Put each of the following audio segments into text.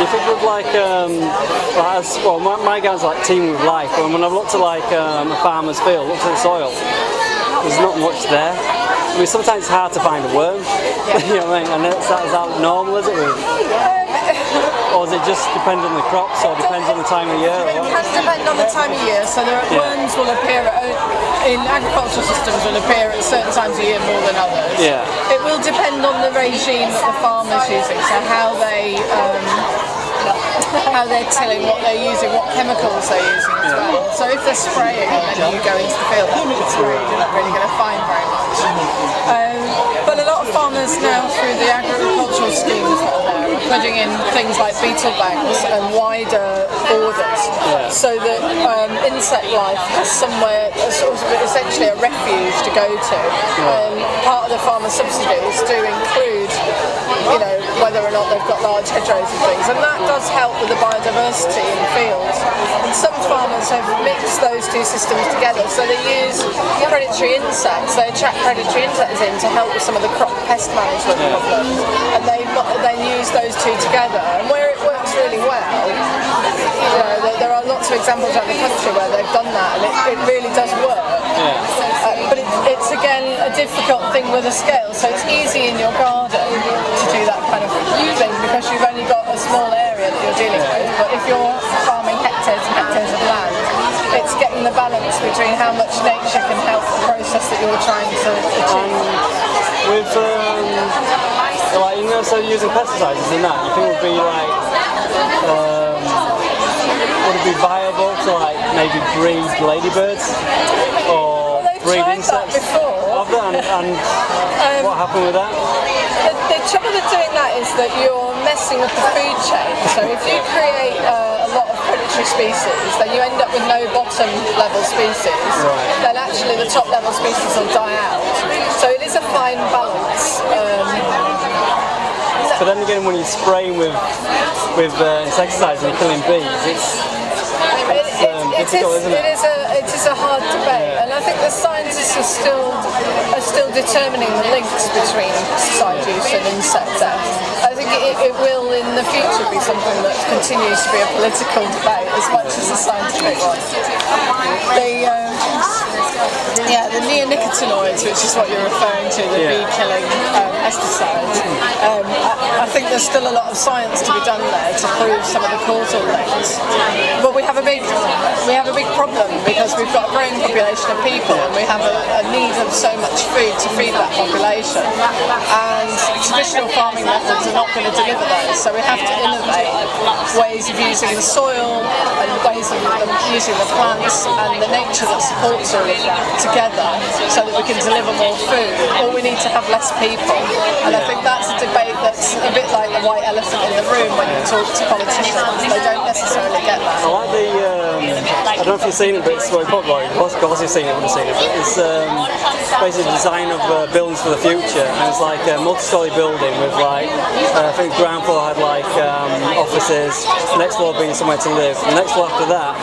think with my guys like team with life. When I've looked at a farmer's field, looked at the soil, there's not much there. I mean, sometimes it's hard to find a worm. You know what I mean? And is that normal, is it? Or does it just depend on the crops, or depends on the time of year? It can depend on the time of year. So worms will appear in agricultural systems will appear at certain times of year more than others. Yeah. It will depend on the regime that the farmer's using. So how they're tilling, what they're using, what chemicals they're using as well. So if they're spraying and then you go into the field and it's sprayed, you're not really going to find very much. But a lot of farmers now, through the agricultural schemes that are there, are putting in things like beetle banks and wider borders, so that insect life has somewhere, essentially a refuge to go to. Part of the farmer subsidies do include, whether or not they've got large hedgerows and things, and that does help with the biodiversity in the fields. And some farmers have mixed those two systems together, so they use predatory insects, they attract predatory insects in to help with some of the crop pest management problems, and they use those two together. And where it works really well, there are lots of examples around the country where they've done that, and it really does work. But it's again a difficult thing with a scale, so it's easy in your garden to do that kind of thing because you've only got a small area that you're dealing with. But if you're farming hectares and hectares of land, it's getting the balance between how much nature can help the process that you're trying to achieve. With so using pesticides and that, you think it would be would it be viable to maybe breed ladybirds or breed insects? And what happened with that? The trouble with doing that is that you're messing with the food chain. So if you create a lot of predatory species, then you end up with no bottom level species. Then actually the top level species will die out. So it is a fine balance. But then again, when you're spraying with insecticides and you're killing bees, it's difficult, isn't it? It is a hard debate, and I think the scientists are still determining the links between pesticide use and insect death. I think it will in the future be something that continues to be a political debate as much as a scientific one. The neonicotinoids, which is what you're referring to, the bee-killing pesticides. I think there's still a lot of science to be done there to prove some of the causal links. But we have a big problem because we've got a growing population of people and we have a need of so much food to feed that population. And traditional farming methods are not going to deliver those, so we have to innovate ways of using the soil and ways of using the plants and the nature that supports all of that together so that we can deliver more food, or we need to have less people. And I think that's a debate that's a bit like the white elephant in the room when you talk to politicians. They don't necessarily get that. I like I don't know if you've seen it, but it's probably, of course you've seen it, but it's basically the design of buildings for the future, and it's like a multi-story building with I think ground floor had offices, next floor being somewhere to live, the next floor after that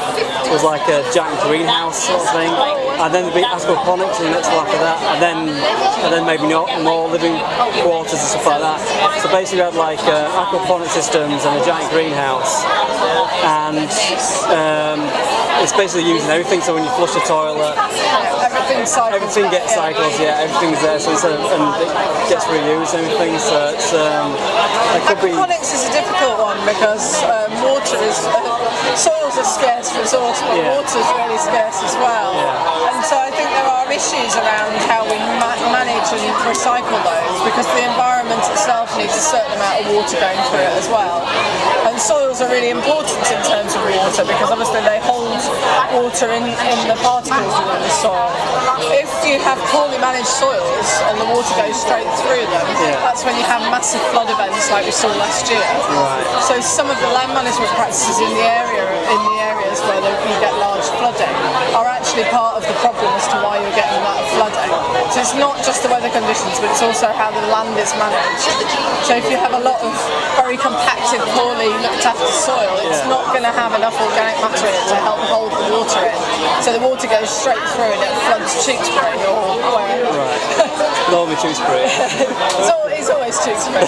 was like a giant greenhouse sort of thing, and then there'd be aquaponics in the next floor after that, and then maybe more living quarters and stuff like that. So basically we had aquaponic systems and a giant greenhouse, and it's basically using everything. So when you flush the toilet, everything gets cycles. Everything's there. So and it gets reused and everything. So it's aquaponics is a difficult one because soil's a scarce resource, but water's really scarce as well. And so I think there are issues around how we manage and recycle those, because the environment itself needs a certain amount of water going through it as well. And soils are really important in terms of water because obviously they hold water in the particles within the soil. If you have poorly managed soils and the water goes straight through them, that's when you have massive flood events like we saw last year. So some of the land management practices in the areas where you get large flooding are actually part of the problem as to why you're getting that flooding. So it's not just the weather conditions, but it's also how the land is managed. So if you have a lot of very compacted, poorly looked after soil, it's not going to have enough organic matter in it to help hold the water in. So the water goes straight through and it floods Tewkesbury or wherever. Normally Tewkesbury. It's always Tewkesbury.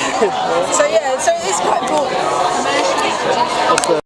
So it is quite important. of